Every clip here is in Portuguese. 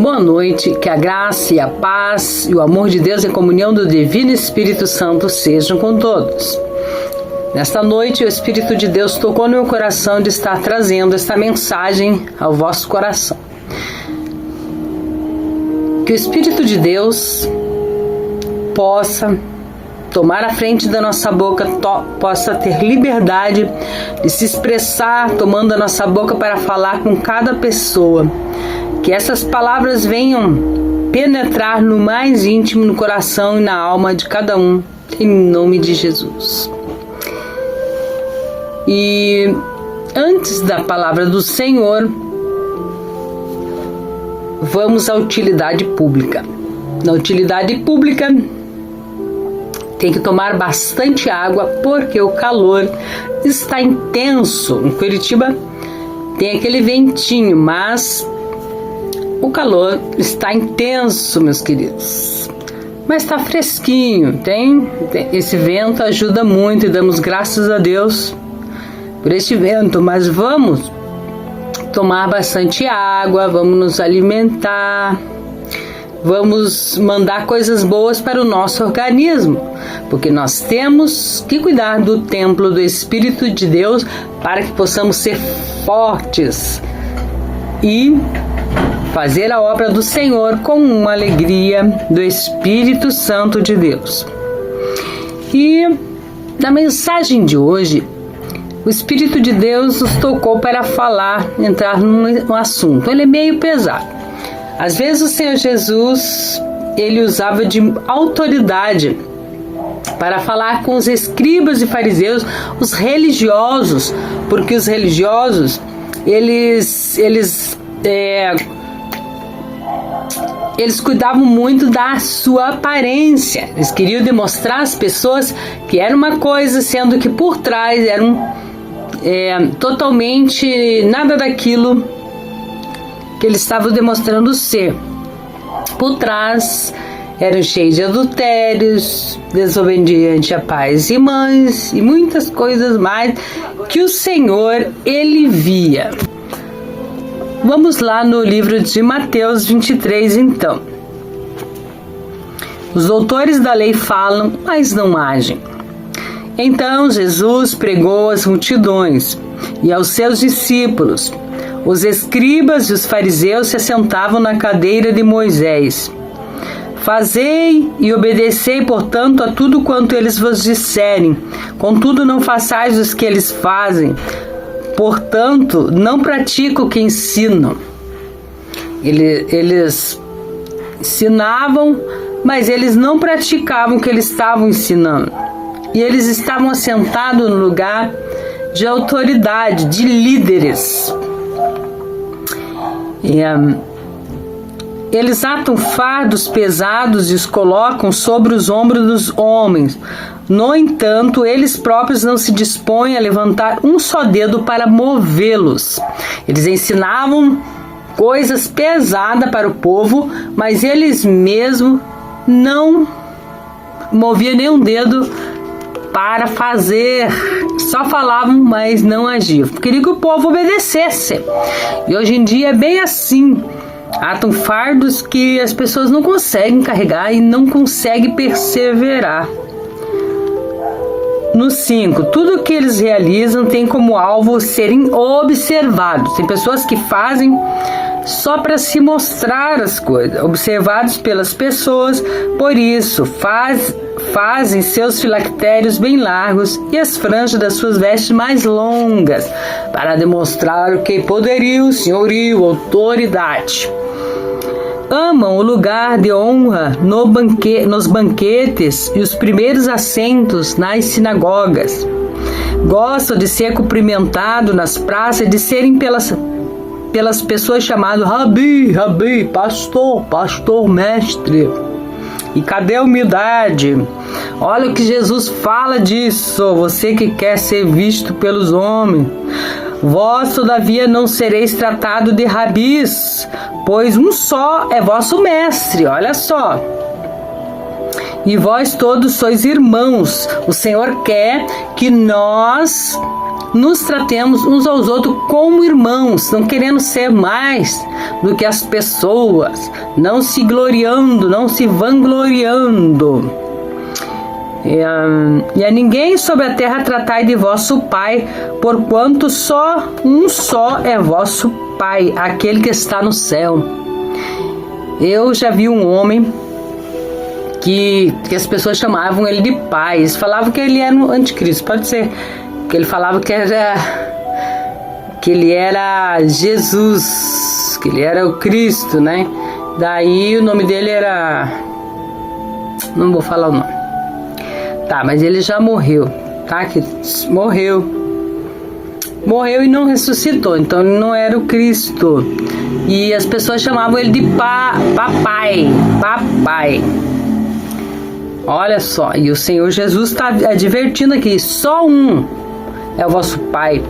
Boa noite, que a graça e a paz e o amor de Deus e a comunhão do Divino Espírito Santo sejam com todos. Nesta noite, o Espírito de Deus tocou no meu coração de estar trazendo esta mensagem ao vosso coração. Que o Espírito de Deus possa tomar a frente da nossa boca, possa ter liberdade de se expressar, tomando a nossa boca para falar com cada pessoa. Que essas palavras venham penetrar no mais íntimo, no coração e na alma de cada um, em nome de Jesus. E antes da palavra do Senhor, vamos à utilidade pública. Na utilidade pública, tem que tomar bastante água, porque o calor está intenso. Em Curitiba tem aquele ventinho, mas o calor está intenso, meus queridos. Mas está fresquinho, esse vento ajuda muito e damos graças a Deus por este vento. Mas vamos tomar bastante água, vamos nos alimentar, vamos mandar coisas boas para o nosso organismo, porque nós temos que cuidar do templo do Espírito de Deus para que possamos ser fortes e fazer a obra do Senhor com uma alegria do Espírito Santo de Deus. E na mensagem de hoje, o Espírito de Deus nos tocou para entrar num assunto. Ele é meio pesado. Às vezes o Senhor Jesus, ele usava de autoridade para falar com os escribas e fariseus, os religiosos, porque os religiosos, eles cuidavam muito da sua aparência. Eles queriam demonstrar às pessoas que era uma coisa, sendo que por trás eram totalmente nada daquilo que eles estavam demonstrando ser. Por trás eram cheios de adultérios, desobedientes a pais e mães e muitas coisas mais que o Senhor, ele via. Vamos lá no livro de Mateus 23, então. Os doutores da lei falam, mas não agem. Então Jesus pregou às multidões e aos seus discípulos. Os escribas e os fariseus se assentavam na cadeira de Moisés. Fazei e obedecei, portanto, a tudo quanto eles vos disserem. Contudo, não façais os que eles fazem. Portanto, não praticam o que ensinam. Eles ensinavam, mas eles não praticavam o que eles estavam ensinando. E eles estavam assentados no lugar de autoridade, de líderes. Eles atam fardos pesados e os colocam sobre os ombros dos homens. No entanto, eles próprios não se dispõem a levantar um só dedo para movê-los. Eles ensinavam coisas pesadas para o povo, mas eles mesmos não moviam nenhum dedo para fazer. Só falavam, mas não agiam. Queria que o povo obedecesse. E hoje em dia é bem assim. Atam fardos que as pessoas não conseguem carregar e não conseguem perseverar. No 5, tudo o que eles realizam tem como alvo serem observados. Tem pessoas que fazem só para se mostrar as coisas, observados pelas pessoas, por isso fazem seus filactérios bem largos e as franjas das suas vestes mais longas, para demonstrar o que poderio, senhorio, autoridade. Amam o lugar de honra nos banquetes e os primeiros assentos nas sinagogas. Gostam de ser cumprimentados nas praças e de serem pelas pessoas chamados Rabi, pastor, mestre. E cadê a humildade? Olha o que Jesus fala disso. Você que quer ser visto pelos homens. Vós, todavia, não sereis tratado de rabis, pois um só é vosso mestre. Olha só. E vós todos sois irmãos. O Senhor quer que nós nos tratemos uns aos outros como irmãos, não querendo ser mais do que as pessoas, não se gloriando, não se vangloriando. E a ninguém sobre a terra tratai de vosso Pai, porquanto só é vosso Pai, aquele que está no céu. Eu já vi um homem que as pessoas chamavam ele de pai. Eles falavam que ele era o anticristo, pode ser que ele falava que ele era Jesus, que ele era o Cristo, né? Daí o nome dele era, não vou falar o nome, tá, mas ele já morreu, tá, que morreu e não ressuscitou, então ele não era o Cristo, e as pessoas chamavam ele de papai. Olha só, e o Senhor Jesus está advertindo aqui, só um é o vosso Pai.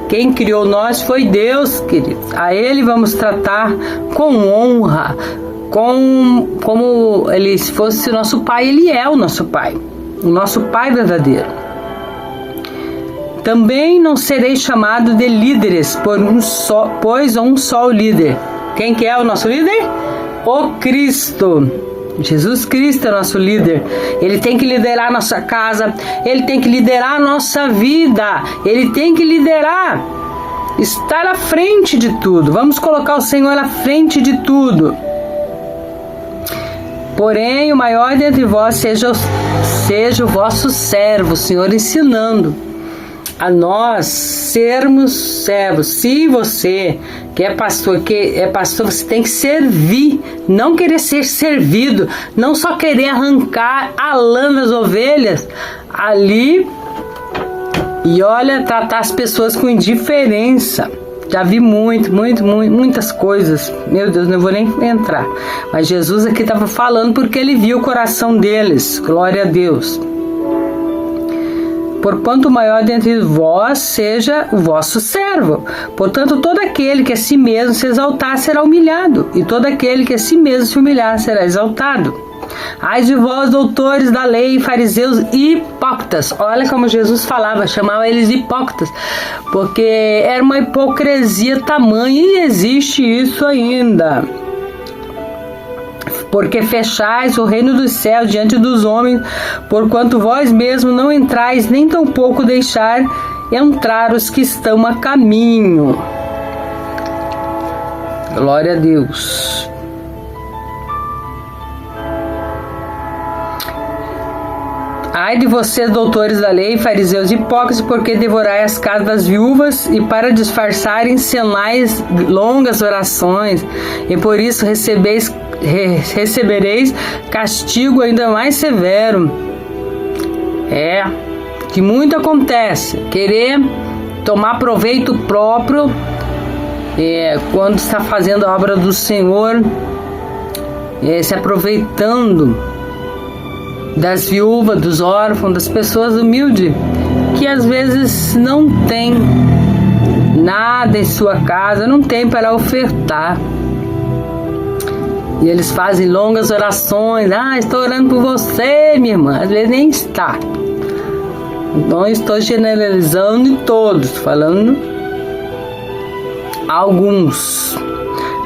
Quem criou nós foi Deus, queridos. A Ele vamos tratar com honra, como Ele fosse nosso Pai. Ele é o nosso Pai verdadeiro. Também não sereis chamado de líderes, pois um só líder. Quem que é o nosso líder? O Cristo. Jesus Cristo é nosso líder. Ele tem que liderar a nossa casa, Ele tem que liderar a nossa vida, Ele tem que liderar, estar à frente de tudo. Vamos colocar o Senhor à frente de tudo. Porém, o maior dentre vós seja o vosso servo. O Senhor ensinando a nós sermos servos. Se você que é pastor, você tem que servir, não querer ser servido, não só querer arrancar a lã das ovelhas ali e olha, tratar as pessoas com indiferença. Já vi muitas coisas, meu Deus, não vou nem entrar, mas Jesus aqui estava falando porque Ele viu o coração deles, glória a Deus. Porquanto o maior dentre vós seja o vosso servo. Portanto, todo aquele que a si mesmo se exaltar será humilhado, e todo aquele que a si mesmo se humilhar será exaltado. Ai de vós, doutores da lei, fariseus hipócritas. Olha como Jesus falava, chamava eles de hipócritas, porque era uma hipocrisia tamanha, e existe isso ainda. Porque fechais o reino dos céus diante dos homens, porquanto vós mesmos não entrais, nem tampouco deixar entrar os que estão a caminho. Glória a Deus. Ai de vocês, doutores da lei, fariseus hipócritas, porque devorai as casas das viúvas, e para disfarçarem encenais longas orações, e por isso recebereis castigo ainda mais severo. Que muito acontece, querer tomar proveito próprio quando está fazendo a obra do Senhor, se aproveitando das viúvas, dos órfãos, das pessoas humildes, que às vezes não tem nada em sua casa, não tem para ofertar. E eles fazem longas orações. Estou orando por você, minha irmã. Às vezes nem está. Não estou generalizando em todos, falando alguns.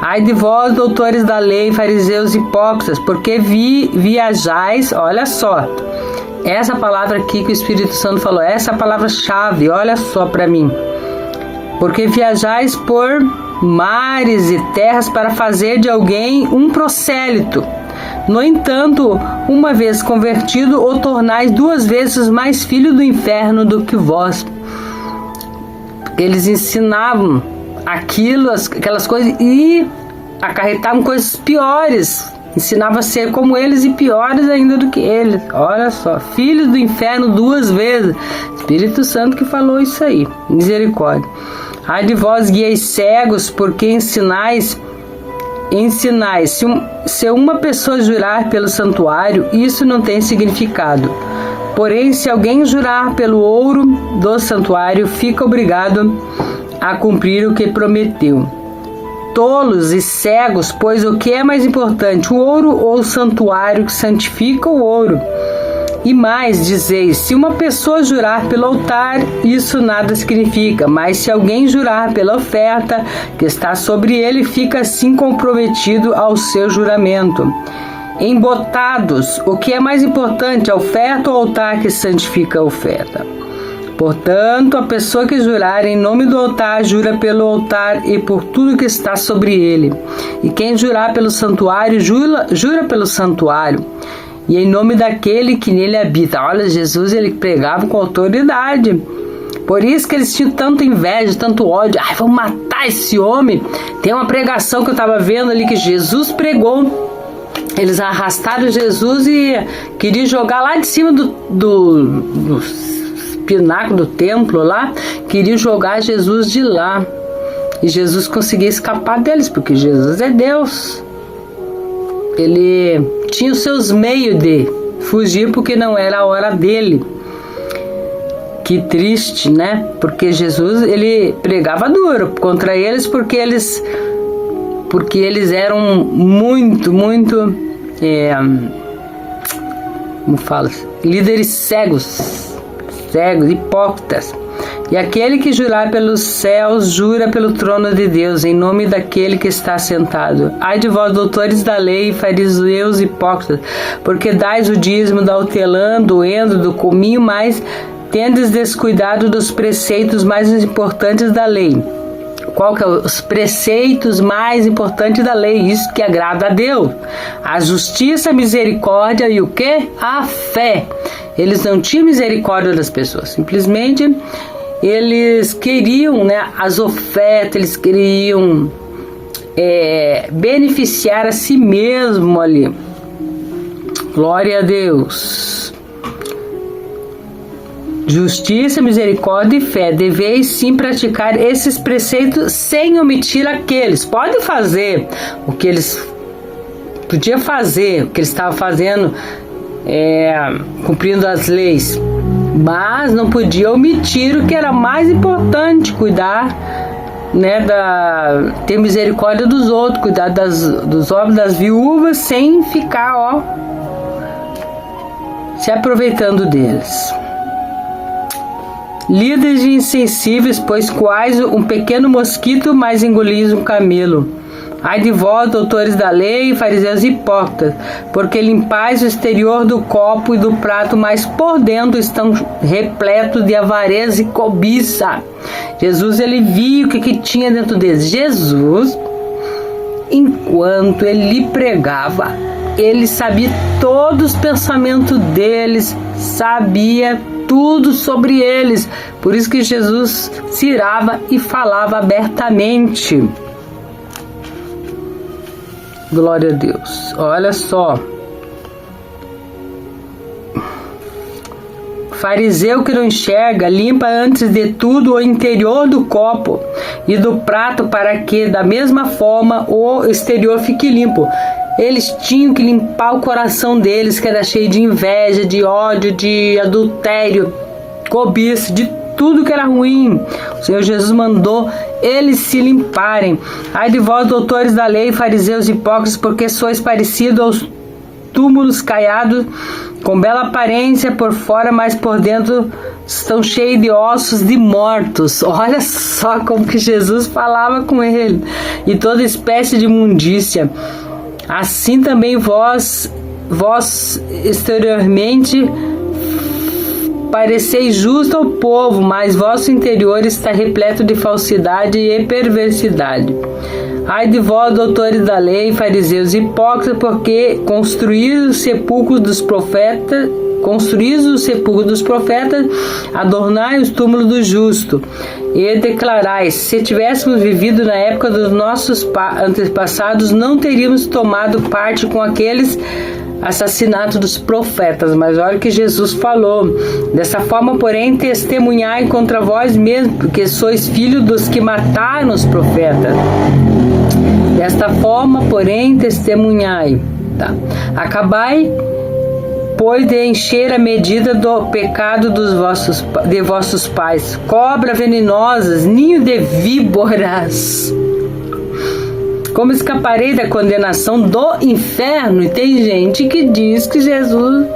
Ai de vós, doutores da lei, fariseus hipócritas, porque viajais, olha só, essa palavra aqui que o Espírito Santo falou, essa palavra-chave, olha só para mim. Porque viajais por mares e terras para fazer de alguém um prosélito. No entanto, uma vez convertido, o tornais 2 vezes mais filho do inferno do que vós. Eles ensinavam aquelas coisas e acarretavam coisas piores. Ensinava a ser como eles e piores ainda do que eles. Olha só, filhos do inferno 2 vezes. Espírito Santo que falou isso aí. Misericórdia. Ai de vós, guias cegos, porque ensinais. Se uma pessoa jurar pelo santuário, isso não tem significado. Porém, se alguém jurar pelo ouro do santuário, fica obrigado a cumprir o que prometeu. Tolos e cegos, pois o que é mais importante, o ouro ou o santuário que santifica o ouro? E mais, dizeis, se uma pessoa jurar pelo altar, isso nada significa, mas se alguém jurar pela oferta que está sobre ele, fica assim comprometido ao seu juramento. Embotados, o que é mais importante, a oferta ou o altar que santifica a oferta? Portanto, a pessoa que jurar em nome do altar, jura pelo altar e por tudo que está sobre ele. E quem jurar pelo santuário, jura pelo santuário e em nome daquele que nele habita. Olha, Jesus, ele pregava com autoridade. Por isso que eles tinham tanta inveja, tanto ódio. Ai, vamos matar esse homem. Tem uma pregação que eu estava vendo ali que Jesus pregou. Eles arrastaram Jesus e queriam jogar lá de cima do pináculo do templo lá. Queriam jogar Jesus de lá. E Jesus conseguia escapar deles, porque Jesus é Deus. Ele tinha os seus meios de fugir porque não era a hora dele. Que triste, né? Porque Jesus, ele pregava duro contra eles porque eles eram muito, como fala, líderes cegos, hipócritas. E aquele que jurar pelos céus, jura pelo trono de Deus, em nome daquele que está sentado. Ai de vós, doutores da lei, fariseus hipócritas, porque dais o dízimo da hortelã, do endo, do cominho, mas tendes descuidado dos preceitos mais importantes da lei. Qual que é os preceitos mais importantes da lei? Isso que agrada a Deus. A justiça, a misericórdia e o quê? A fé. Eles não tinham misericórdia das pessoas. Simplesmente eles queriam, né, as ofertas, eles queriam beneficiar a si mesmo ali. Glória a Deus. Justiça, misericórdia e fé. Deveis sim praticar esses preceitos sem omitir aqueles. Pode fazer o que eles podiam fazer, o que eles estavam fazendo, cumprindo as leis, mas não podia omitir o que era mais importante, cuidar, né, ter misericórdia dos outros, cuidar dos homens, das viúvas, sem ficar se aproveitando deles. Líderes de insensíveis, pois quais um pequeno mosquito mais engolis um camelo. Ai de vós, doutores da lei, fariseus hipócritas, porque limpais o exterior do copo e do prato, mas por dentro estão repletos de avareza e cobiça. Jesus, ele viu o que tinha dentro deles. Jesus, enquanto ele lhe pregava, ele sabia todos os pensamentos deles, sabia tudo sobre eles. Por isso que Jesus se irava e falava abertamente. Glória a Deus. Olha só. Fariseu que não enxerga, limpa antes de tudo o interior do copo e do prato, para que da mesma forma o exterior fique limpo. Eles tinham que limpar o coração deles, que era cheio de inveja, de ódio, de adultério, cobiça, de tudo que era ruim. O Senhor Jesus mandou eles se limparem. Ai de vós, doutores da lei, fariseus hipócritas, porque sois parecidos aos túmulos caiados, com bela aparência por fora, mas por dentro estão cheios de ossos de mortos. Olha só como que Jesus falava com ele. E toda espécie de imundícia. Assim também vós exteriormente pareceis justo ao povo, mas vosso interior está repleto de falsidade e perversidade. Ai de vós, doutores da lei, fariseus hipócritas, porque construís os sepulcros dos profetas, adornai os túmulos do justo, e declarais: se tivéssemos vivido na época dos nossos antepassados, não teríamos tomado parte com aqueles assassinatos dos profetas. Mas olha o que Jesus falou: dessa forma, porém, testemunhai contra vós mesmos, porque sois filhos dos que mataram os profetas. Desta forma, porém, testemunhai. Tá? Acabai, pois, de encher a medida do pecado de vossos pais. Cobras venenosas, ninho de víboras. Como escaparei da condenação do inferno? E tem gente que diz que Jesus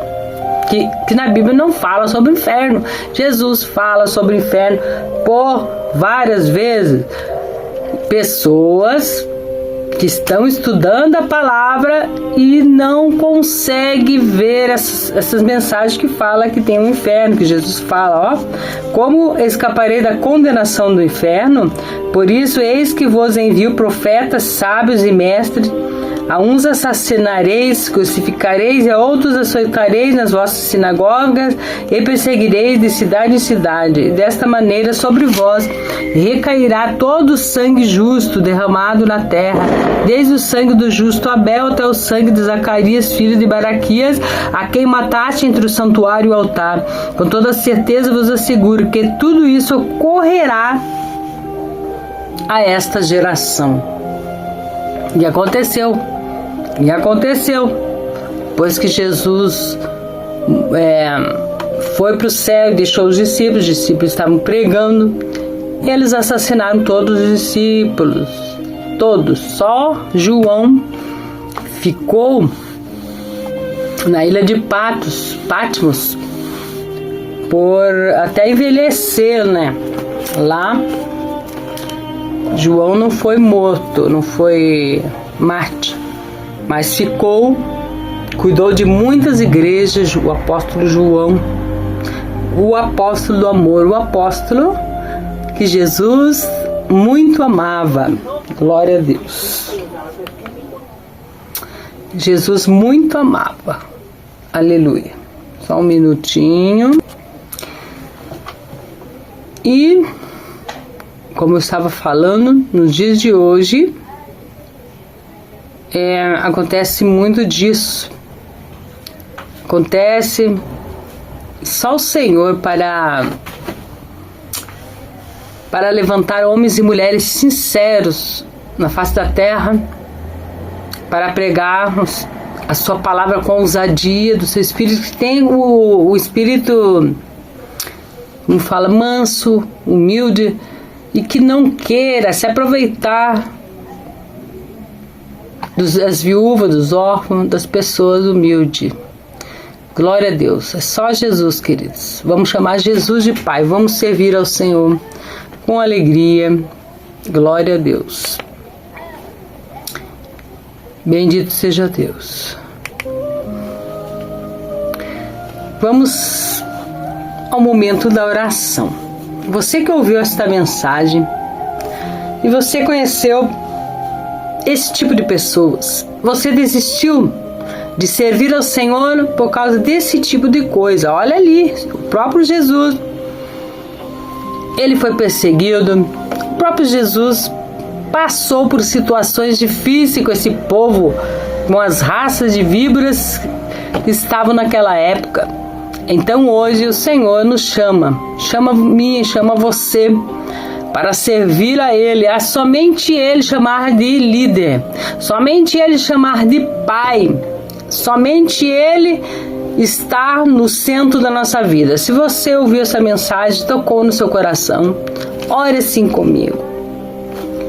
que na Bíblia não fala sobre o inferno. Jesus fala sobre o inferno por várias vezes. Pessoas que estão estudando a palavra e não conseguem ver essas mensagens que falam que tem um inferno, que Jesus fala, ó, como escaparei da condenação do inferno? Por isso, eis que vos envio profetas, sábios e mestres. A uns assassinareis, crucificareis, e a outros açoitareis nas vossas sinagogas, e perseguireis de cidade em cidade. E desta maneira sobre vós recairá todo o sangue justo derramado na terra, desde o sangue do justo Abel até o sangue de Zacarias, filho de Baraquias, a quem mataste entre o santuário e o altar. Com toda certeza vos asseguro que tudo isso ocorrerá a esta geração. E aconteceu. Pois que Jesus foi para o céu e deixou os discípulos estavam pregando, eles assassinaram todos os discípulos, todos. Só João ficou na ilha de Patmos por até envelhecer, né? Lá João não foi morto, não foi mártir, mas cuidou de muitas igrejas. O apóstolo João, o apóstolo do amor, o apóstolo que Jesus muito amava. Glória a Deus. Jesus muito amava. Aleluia. Só um minutinho. E, como eu estava falando, nos dias de hoje, acontece muito disso. Acontece só o Senhor para levantar homens e mulheres sinceros na face da terra, para pregar a sua palavra com ousadia do seu espírito, que tem o espírito, como fala, manso, humilde, e que não queira se aproveitar das viúvas, dos órfãos, das pessoas humildes. Glória a Deus. É só Jesus, queridos. Vamos chamar Jesus de Pai. Vamos servir ao Senhor com alegria. Glória a Deus. Bendito seja Deus. Vamos ao momento da oração. Você que ouviu esta mensagem e você conheceu esse tipo de pessoas, você desistiu de servir ao Senhor por causa desse tipo de coisa. Olha ali, o próprio Jesus, ele foi perseguido. O próprio Jesus passou por situações difíceis com esse povo, com as raças de víboras que estavam naquela época. Então hoje o Senhor nos chama-me, chama você, para servir a Ele, a somente Ele chamar de líder, somente Ele chamar de Pai, somente Ele estar no centro da nossa vida. Se você ouviu essa mensagem, tocou no seu coração, ore assim comigo.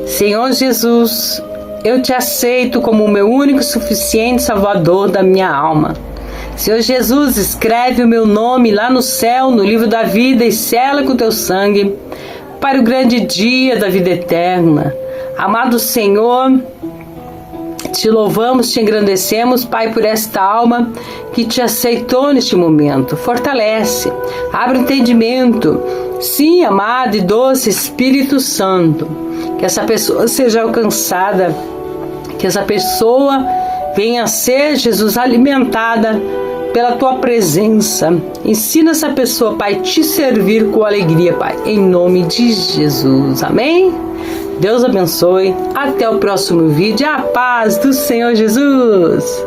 Senhor Jesus, eu te aceito como o meu único e suficiente Salvador da minha alma. Senhor Jesus, escreve o meu nome lá no céu, no livro da vida, e sela com o teu sangue, para o grande dia da vida eterna. Amado Senhor, te louvamos, te engrandecemos, Pai, por esta alma que te aceitou neste momento. Fortalece, abre o entendimento. Sim, amado e doce Espírito Santo, que essa pessoa seja alcançada, que essa pessoa venha a ser, Jesus, alimentada pela tua presença. Ensina essa pessoa, Pai, te servir com alegria, Pai, em nome de Jesus. Amém? Deus abençoe. Até o próximo vídeo. A paz do Senhor Jesus.